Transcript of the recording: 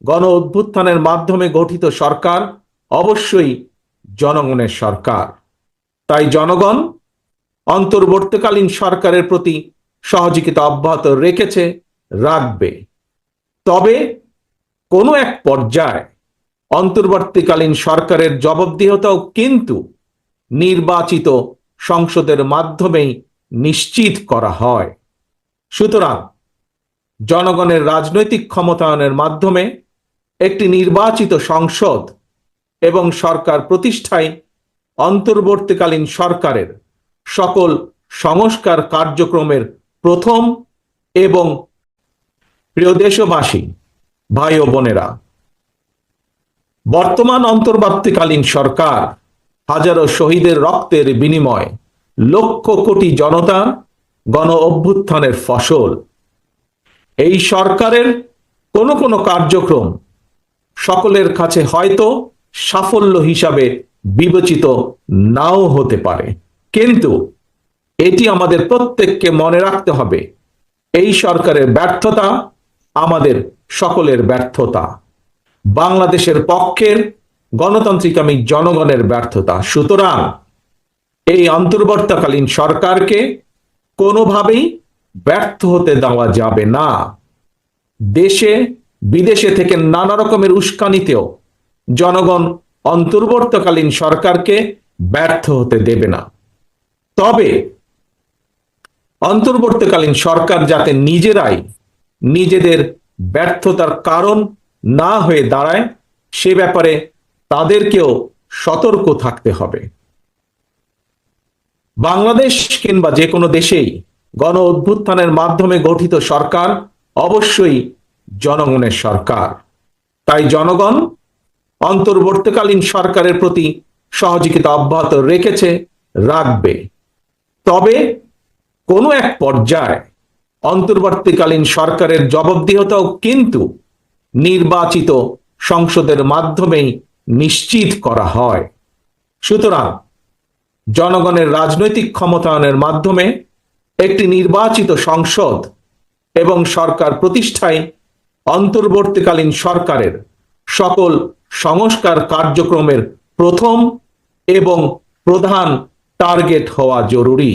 গণ অভ্যুত্থানের মাধ্যমে গঠিত সরকার অবশ্যই জনগণের সরকার। তাই জনগণ অন্তর্বর্তীকালীন সরকারের প্রতি সহযোগিতা অব্যাহত রেখেছে, রাখবে। তবে কোনো এক পর্যায়ে অন্তর্বর্তীকালীন সরকারের জবাবদিহিতাও কিন্তু নির্বাচিত সংসদের মাধ্যমেই নিশ্চিত করা হয়। সুতরাং জনগণের রাজনৈতিক ক্ষমতায়নের মাধ্যমে একটি নির্বাচিত সংসদ এবং সরকার প্রতিষ্ঠায় অন্তর্বর্তীকালীন সরকারের সকল সংস্কার কার্যক্রমের প্রথম এবং প্রিয় দেশবাসী, ভাই ও বোনেরা, বর্তমান অন্তর্বর্তীকালীন সরকার হাজারো শহীদের রক্তের বিনিময়ে লক্ষ কোটি জনতা গণ অভ্যুত্থানের ফসল। এই সরকারের কোনো কোনো কার্যক্রম সকলের কাছে হয়তো সাফল্য হিসাবে বিবেচিত নাও হতে পারে, কিন্তু এটি আমাদের প্রত্যেককে মনে রাখতে হবে, এই সরকারের ব্যর্থতা আমাদের সকলের ব্যর্থতা, বাংলাদেশের পক্ষের গণতান্ত্রিকামী জনগণের ব্যর্থতা। সুতরাং এই অন্তর্বর্তীকালীন সরকারকে কোনোভাবেই ব্যর্থ হতে দেওয়া যাবে না। দেশে বিদেশে থেকে নানা রকমের উস্কানিতেও জনগণ অন্তর্বর্তীকালীন সরকারকে ব্যর্থ হতে দেবে না। তবে অন্তর্বর্তীকালীন সরকার যাতে নিজেরাই নিজেদের ব্যর্থতার কারণ না হয়ে দাঁড়ায়, সে ব্যাপারে তাদেরকেও সতর্ক থাকতে হবে। বাংলাদেশ কিংবা যে কোনো দেশেই গণ অভ্যুত্থানের মাধ্যমে গঠিত সরকার অবশ্যই জনগণের সরকার। তাই জনগণ অন্তর্বর্তীকালীন সরকারের প্রতি সহযোগিতা অব্যাহত রেখেছে, রাখবে। তবে কোনো এক পর্যায়ে অন্তর্বর্তীকালীন সরকারের জবাবদিহিতাও কিন্তু নির্বাচিত সংসদের মাধ্যমেই নিশ্চিত করা হয়। সুতরাং জনগণের রাজনৈতিক ক্ষমতায়নের মাধ্যমে একটি নির্বাচিত সংসদ এবং সরকার প্রতিষ্ঠায় অন্তর্বর্তীকালীন সরকারের সকল সংস্কার কার্যক্রমের প্রথম এবং প্রধান টার্গেট হওয়া জরুরি।